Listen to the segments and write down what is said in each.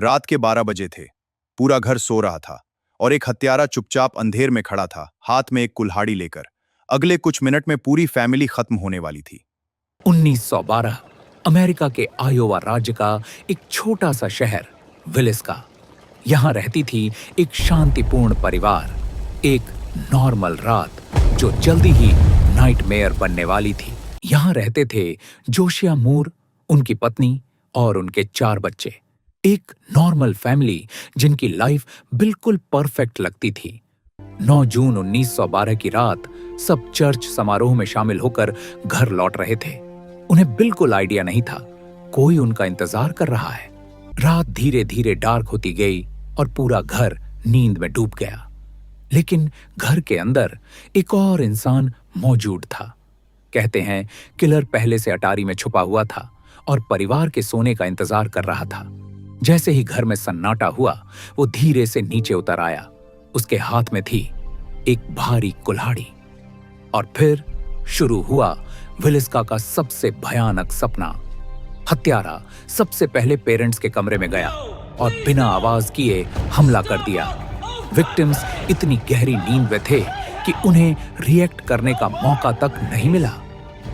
रात के 12 बजे थे। पूरा घर सो रहा था और एक हत्यारा चुपचाप अंधेर में खड़ा था, हाथ में एक कुल्हाड़ी लेकर। अगले कुछ मिनट में पूरी फैमिली खत्म होने वाली थी। 1912 अमेरिका के आयोवा राज्य का एक छोटा सा शहर विलिस का। यहाँ रहती थी एक शांतिपूर्ण परिवार। एक नॉर्मल रात जो जल्दी ही नाइटमेयर बनने वाली थी। यहाँ रहते थे जोशिया मूर, उनकी पत्नी और उनके 4 बच्चे। एक नॉर्मल फैमिली जिनकी लाइफ बिल्कुल परफेक्ट लगती थी। 9 जून 1912 की रात सब चर्च समारोह में शामिल होकर घर लौट रहे थे। उन्हें बिल्कुल आइडिया नहीं था कोई उनका इंतजार कर रहा है। रात धीरे धीरे डार्क होती गई और पूरा घर नींद में डूब गया। लेकिन घर के अंदर एक और इंसान मौजूद था। कहते हैं किलर पहले से अटारी में छुपा हुआ था और परिवार के सोने का इंतजार कर रहा था। जैसे ही घर में सन्नाटा हुआ, वो धीरे से नीचे उतर आया। उसके हाथ में थी एक भारी कुल्हाड़ी। और फिर शुरू हुआ विलिस्का का सबसे भयानक सपना। हत्यारा सबसे पहले पेरेंट्स के कमरे में गया और बिना आवाज किए हमला कर दिया। विक्टिम्स इतनी गहरी नींद में थे कि उन्हें रिएक्ट करने का मौका तक नहीं मिला।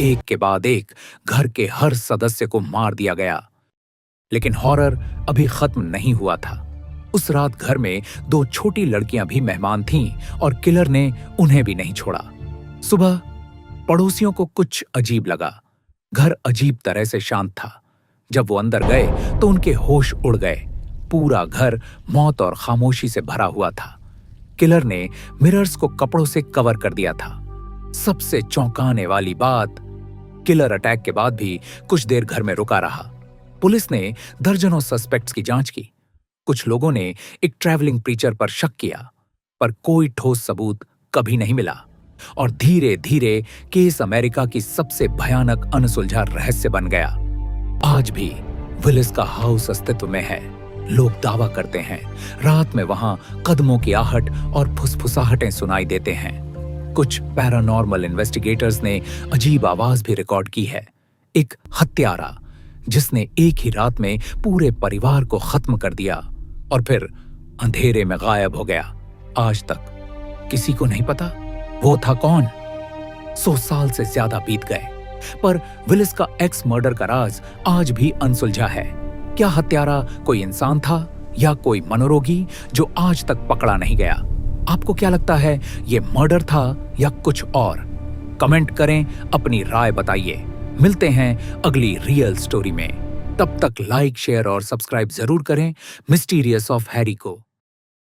एक के बाद एक घर के हर सदस्य को मार दिया गया। लेकिन हॉरर अभी खत्म नहीं हुआ था। उस रात घर में 2 छोटी लड़कियां भी मेहमान थीं और किलर ने उन्हें भी नहीं छोड़ा। सुबह पड़ोसियों को कुछ अजीब लगा। घर अजीब तरह से शांत था। जब वो अंदर गए तो उनके होश उड़ गए। पूरा घर मौत और खामोशी से भरा हुआ था। किलर ने मिरर्स को कपड़ों से कवर कर दिया था। सबसे चौंकाने वाली बात, किलर अटैक के बाद भी कुछ देर घर में रुका रहा। पुलिस ने दर्जनों सस्पेक्ट्स की जांच की। कुछ लोगों ने एक ट्रैवलिंग प्रीचर पर शक किया, पर कोई ठोस सबूत कभी नहीं मिला। और धीरे धीरे केस अमेरिका की सबसे भयानक अनसुलझा रहस्य बन गया। आज भी विलिस का हाउस अस्तित्व में है। लोग दावा करते हैं रात में वहां कदमों की आहट और फुसफुसाहटें सुनाई देते हैं। कुछ पैरानॉर्मल इन्वेस्टिगेटर्स ने अजीब आवाज भी रिकॉर्ड की है। एक हत्यारा जिसने एक ही रात में पूरे परिवार को खत्म कर दिया और फिर अंधेरे में गायब हो गया। आज तक किसी को नहीं पता वो था कौन। 100 साल से ज्यादा बीत गए, पर विलिस का एक्स मर्डर का राज आज भी अनसुलझा है। क्या हत्यारा कोई इंसान था या कोई मनोरोगी जो आज तक पकड़ा नहीं गया? आपको क्या लगता है, ये मर्डर था या कुछ और? कमेंट करें, अपनी राय बताइए। मिलते हैं अगली रियल स्टोरी में। तब तक लाइक, शेयर और सब्सक्राइब जरूर करें मिस्टीरियस ऑफ हैरी को।